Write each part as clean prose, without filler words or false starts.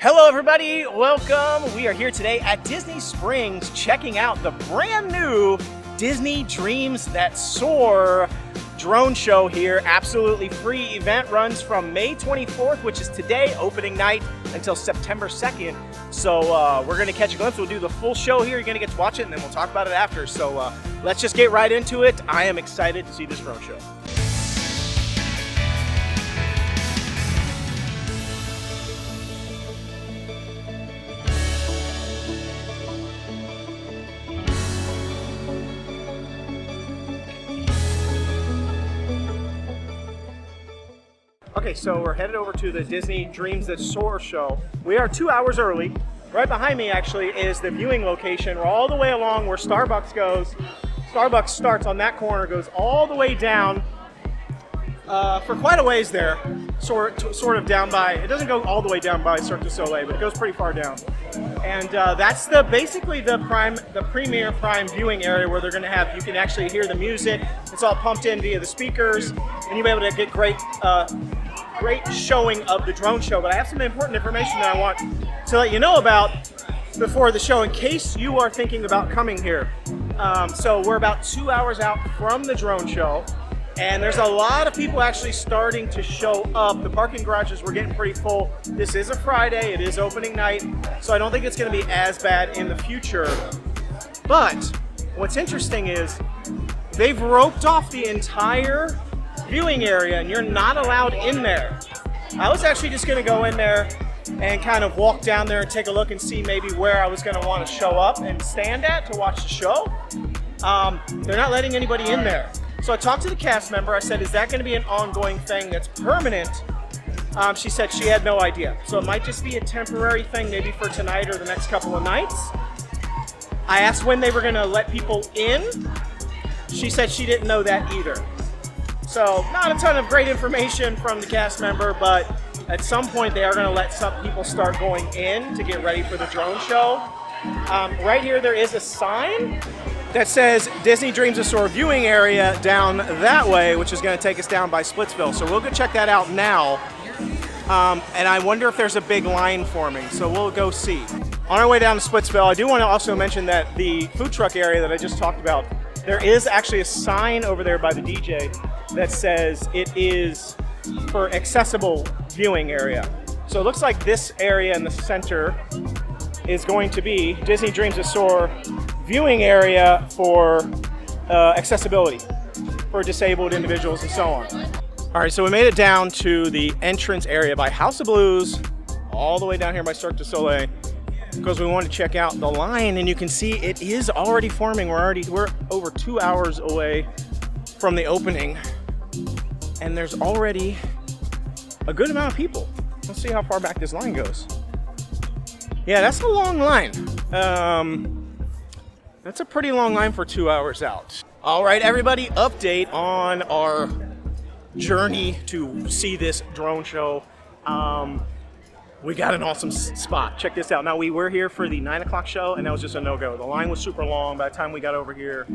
Hello everybody, welcome. We are here today at Disney Springs checking out the brand new Disney Dreams That Soar drone show here. Absolutely free event, runs from May 24th, which is today, opening night, until September 2nd. So we're gonna catch a glimpse. We'll do the full show here. You're gonna get to watch it and then we'll talk about it after. So let's just get right into it. I am excited to see this drone show. Okay, so we're headed over to the Disney Dreams That Soar show. We are 2 hours early. Right behind me actually is the viewing location. We're all the way along where Starbucks goes. Starbucks starts on that corner, goes all the way down for quite a ways there. Sort of down by, it doesn't go all the way down by Cirque du Soleil, but it goes pretty far down. And that's basically the premier prime viewing area where they're gonna have, you can actually hear the music. It's all pumped in via the speakers, and you'll be able to get great showing of the drone show. But I have some important information that I want to let you know about before the show in case you are thinking about coming here. So we're about 2 hours out from the drone show, and there's a lot of people actually starting to show up. The parking garages were getting pretty full. This is a Friday, it is opening night, so I don't think it's gonna be as bad in the future. But what's interesting is they've roped off the entire viewing area and you're not allowed in there. I was actually just gonna go in there and kind of walk down there and take a look and see maybe where I was gonna want to show up and stand at to watch the show. They're not letting anybody in there. So I talked to the cast member. I said, is that gonna be an ongoing thing that's permanent? She said she had no idea. So it might just be a temporary thing, maybe for tonight or the next couple of nights. I asked when they were gonna let people in. She said she didn't know that either. So not a ton of great information from the cast member, but at some point they are going to let some people start going in to get ready for the drone show. Right here there is a sign that says Disney Dreams That Soar viewing area down that way, which is going to take us down by Splitsville. So we'll go check that out now. And I wonder if there's a big line forming, so we'll go see. On our way down to Splitsville, I do want to also mention that the food truck area that I just talked about, there is actually a sign over there by the DJ that says it is for accessible viewing area. So it looks like this area in the center is going to be Disney Dreams That Soar viewing area for accessibility for disabled individuals and so on. All right, so we made it down to the entrance area by House of Blues, all the way down here by Cirque du Soleil, because we wanted to check out the line, and you can see it is already forming. We're over 2 hours away from the opening, and there's already a good amount of people. Let's see how far back this line goes. Yeah, that's a long line. That's a pretty long line for 2 hours out. All right, everybody, update on our journey to see this drone show. We got an awesome spot. Check this out. Now, we were here for the 9 o'clock show, and that was just a no-go. The line was super long. By the time we got over here,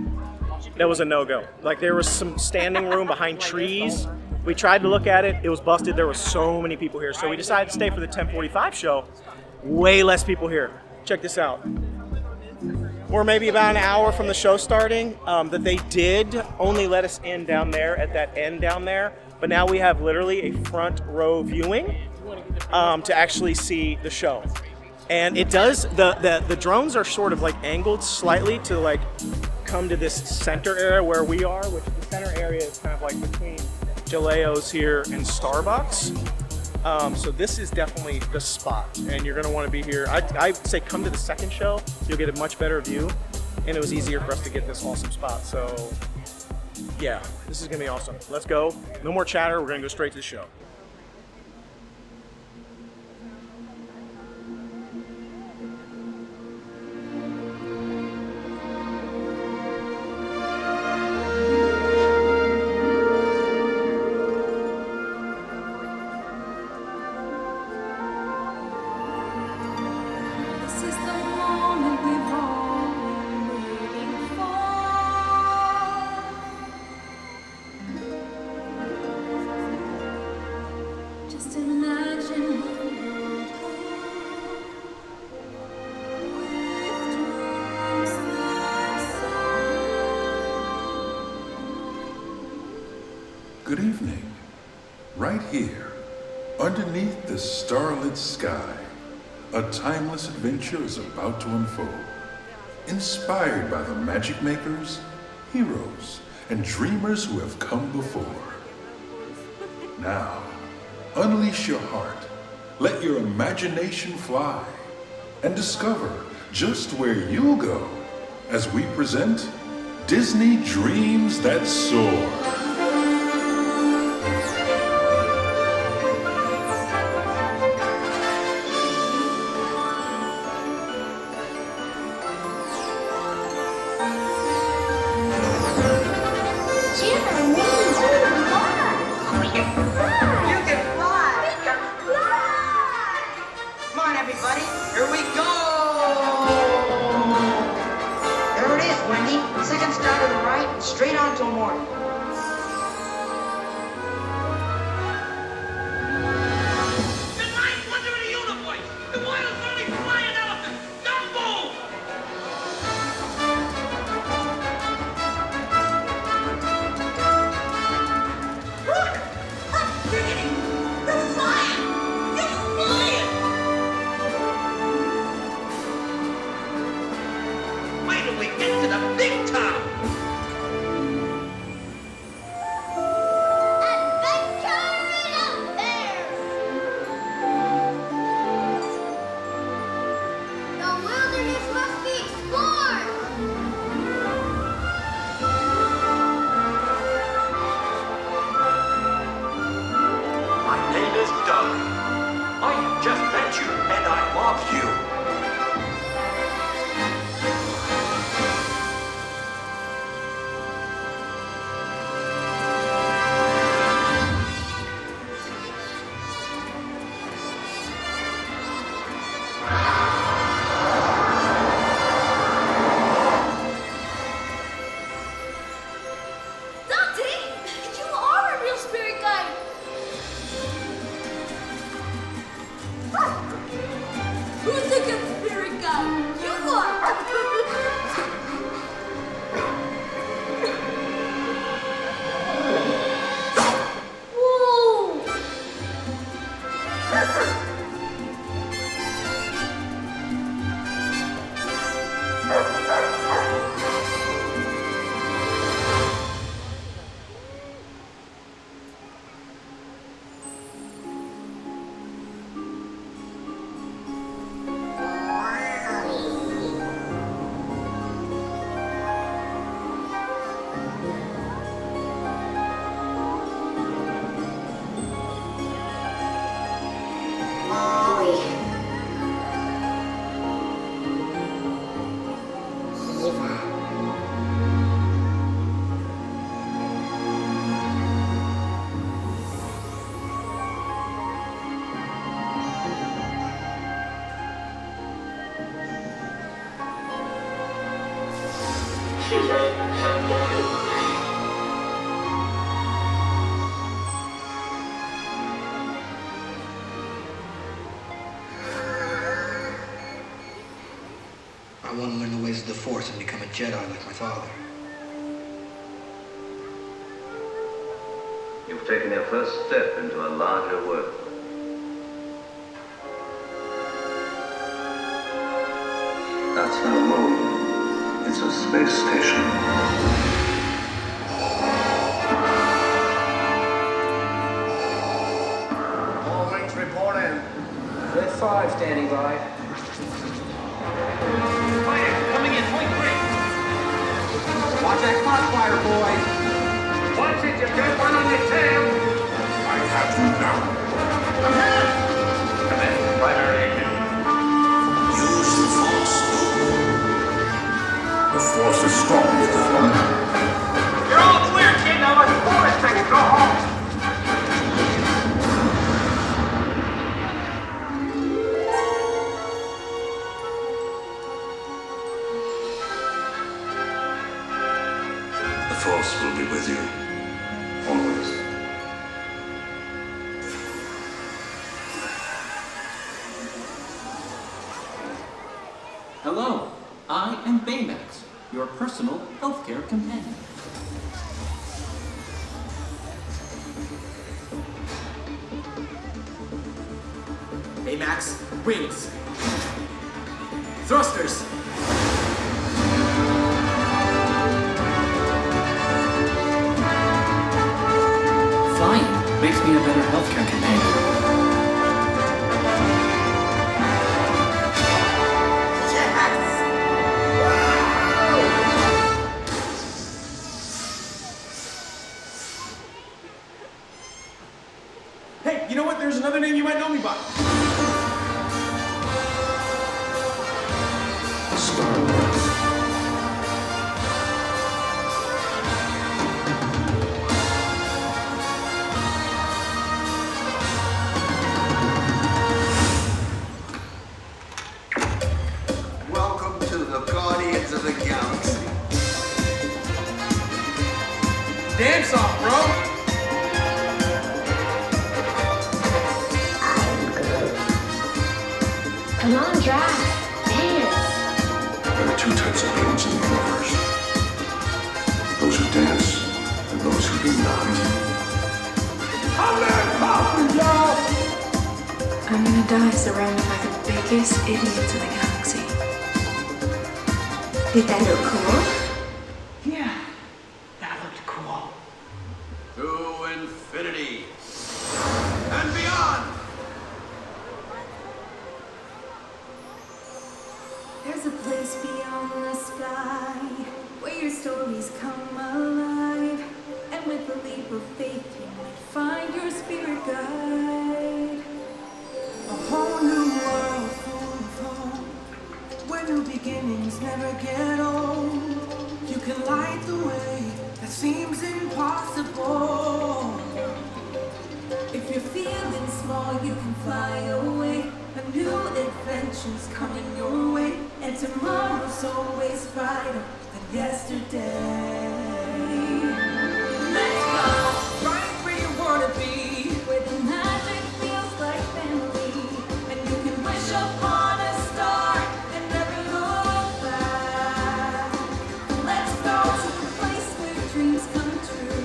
that was a no-go. Like, there was some standing room behind trees. We tried to look at it. It was busted. There were so many people here. So we decided to stay for the 10:45 show. Way less people here. Check this out. We're maybe about an hour from the show starting. That they did only let us in down there at that end down there. But now we have literally a front row viewing to actually see the show. And it does, the drones are sort of like angled slightly to like come to this center area where we are, which the center area is kind of like between Jaleo's here and Starbucks. So this is definitely the spot, and you're gonna wanna be here. I'd say come to the second show, you'll get a much better view, and it was easier for us to get this awesome spot. So yeah, this is gonna be awesome. Let's go, no more chatter, we're gonna go straight to the show. Good evening. Right here, underneath the starlit sky, a timeless adventure is about to unfold. Inspired by the magic makers, heroes, and dreamers who have come before. Now, unleash your heart, let your imagination fly, and discover just where you'll go as we present Disney Dreams That Soar. Straight on till morning. Good night, wonder in the universe! The wild bunny flying elephant! Dumbo! Look! They're getting... They're flying! They're flying! Wait till we get to the big top! I want to learn the ways of the Force and become a Jedi like my father. You've taken your first step into a larger world. That's no moon. It's a space station. All wings report in. Red 5 standing by. Fire coming in, point three. Watch that crossfire, boys. Watch it, you got one on your tail. I have you now. Command, primary ignition. Use the Force. The Force is strong with this one. You're all clear, kid. Now let's pull this thing and go home. The Force will be with you. Always. Hello, I am Baymax, your personal healthcare companion. Baymax. Wings. Thrusters. Flying makes me a better healthcare companion. Hey, you know what? There's another name you might know me by. Welcome to the Guardians of the Galaxy. Dance off, bro. Come on, Drax. Dance. There are two types of beings in the universe. Those who dance and those who do not. I'm gonna die surrounded by the biggest idiots in the galaxy. Did that look cool? Yeah, that looked cool. To infinity and beyond. There's a place beyond the sky where your stories come alive, and with a leap of faith you might find your spirit guide. A whole new world full of hope, where new beginnings never get old. You can light the way that seems impossible. If you're feeling small, you can fly away. A new adventure's coming your way, and tomorrow's always brighter than yesterday. Let's go right where you wanna be, where the magic feels like family, and you can wish upon a star and never look back. Let's go to the place where dreams come true.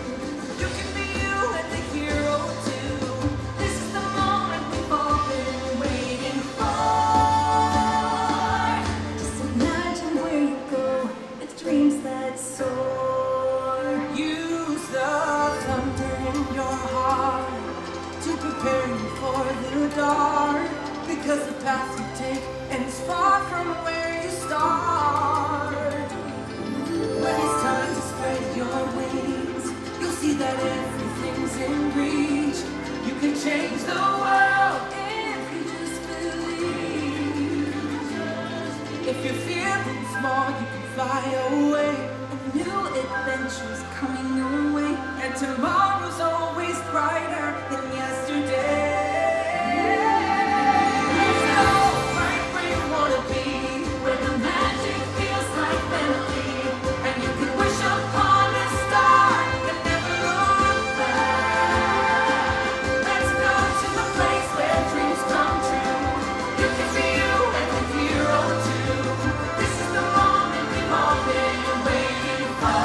You can be you and the hero too. This is the moment we've all been waiting for. Just imagine where you go with dreams that soar. Use the thunder in your heart to prepare you for the dark, because the path you take ends far from where you start. When it's time to spread your wings, you'll see that everything's in reach. You can change the world if you just believe. If you're feeling small, you can fly away. A new adventure's coming your way, and tomorrow's always brighter than yesterday. Let's go right where you wanna be, where the magic feels like family, and you can wish upon a star and never look back. Let's go to the place where dreams come true. You can be you and the hero too. This is the moment we've all been waiting for.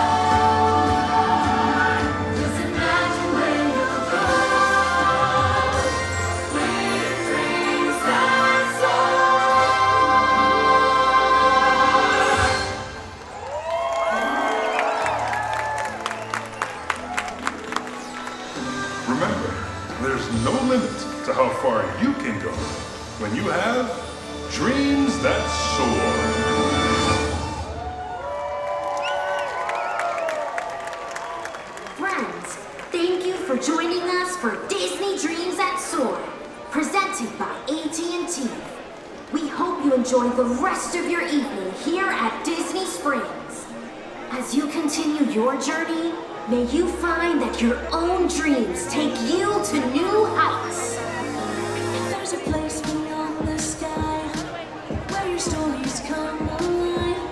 Just imagine where you'll go with dreams that soar. Remember, there's no limit to how far you can go when you have dreams that soar. Friends, thank you for joining us for Disney Dreams That Soar, presented by AT&T. We hope you enjoy the rest of your evening here at Disney Springs. As you continue your journey, may you find that your own dreams take you to new heights. There's a place beyond the sky where your stories come alive.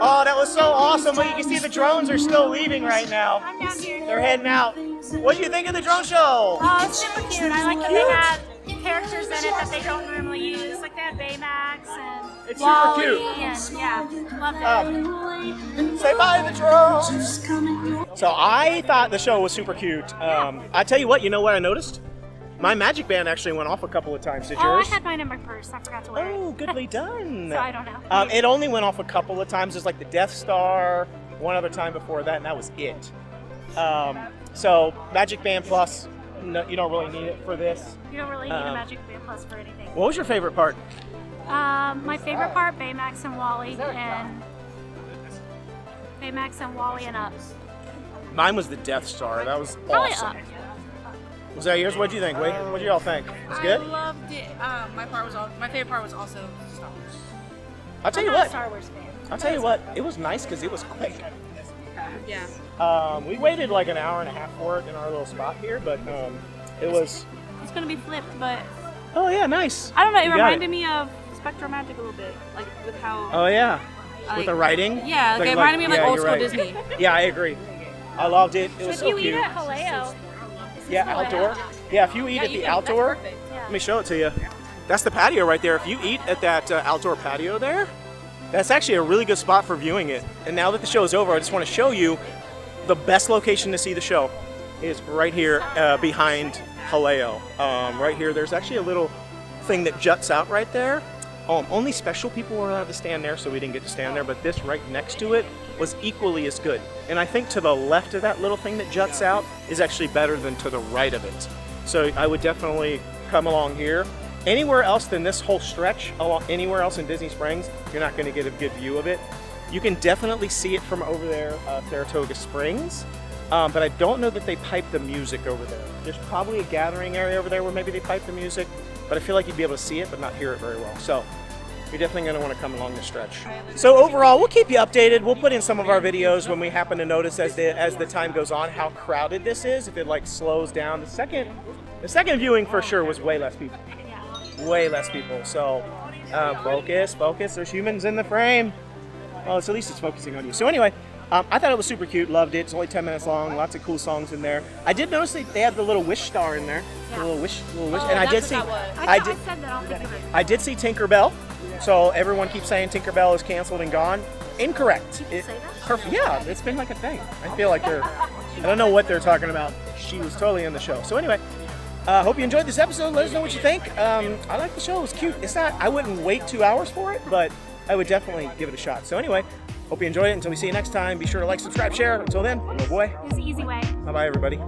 Oh, that was so awesome. But you can see the drones are still leaving right now. I'm down here. They're heading out. What do you think of the drone show? Oh, it's super cute. I like that they had characters in it that they don't normally use. Like they had Baymax and It's super Wally cute. and yeah, loved it. Say bye to the drones. So I thought the show was super cute. I tell you what I noticed? My MagicBand actually went off a couple of times. Did Oh, yours? I had mine in my purse. I forgot to wear it. Oh, goodly done. So I don't know. It only went off a couple of times. There's like the Death Star, one other time before that, and that was it. So MagicBand Plus, no, you don't really need it for this. You don't really need a MagicBand Plus for anything. What was your favorite part? My favorite part, Baymax and Wally, and Up. Mine was the Death Star. That was Probably awesome. Up. Was that yours? What'd you think? What'd you all think? Was it good? I loved it. My favorite part was also Star Wars. I'll tell you I'm not what. a Star Wars fan. I'll tell you what. It was nice because it was quick. Yeah. We waited like an hour and a half for it in our little spot here, but it was. It's gonna be flipped, but Oh yeah, nice. I don't know. It You got reminded me of Spectral Magic a little bit, like with how. Oh yeah. Like, with the writing. Yeah, like, it reminded me of like yeah, old you're school right. Disney. Yeah, I agree. I loved it. It was If so you cute. eat at Haleo. Yeah, outdoor. Yeah, if you eat at the outdoor, let me show it to you. That's the patio right there. If you eat at that outdoor patio there, that's actually a really good spot for viewing it. And now that the show is over, I just want to show you the best location to see the show is right here behind Haleo. Right here, there's actually a little thing that juts out right there. Only special people were allowed to stand there, so we didn't get to stand there, but this right next to it was equally as good. And I think to the left of that little thing that juts out is actually better than to the right of it. So I would definitely come along here. Anywhere else than this whole stretch, anywhere else in Disney Springs, you're not going to get a good view of it. You can definitely see it from over there, Saratoga Springs, but I don't know that they pipe the music over there. There's probably a gathering area over there where maybe they pipe the music, but I feel like you'd be able to see it but not hear it very well. So you're definitely going to want to come along this stretch. So overall, we'll keep you updated. We'll put in some of our videos when we happen to notice as the time goes on how crowded this is. If it like slows down, the second viewing for sure was way less people. Way less people. So focus. There's humans in the frame. Well, at least it's focusing on you. So anyway, I thought it was super cute. Loved it. It's only 10 minutes long. Lots of cool songs in there. I did notice they had the little wish star in there. The little wish. And I did see. I did see Tinkerbell. So everyone keeps saying Tinkerbell is canceled and gone. Incorrect. Perfect. Yeah, it's been like a thing. I feel like I don't know what they're talking about. She was totally in the show. So anyway, hope you enjoyed this episode. Let us know what you think. I like the show. It was cute. It's not. I wouldn't wait 2 hours for it, but I would definitely give it a shot. So anyway, hope you enjoyed it. Until we see you next time, be sure to like, subscribe, share. Until then, oh boy. It's the easy way. Bye bye, everybody.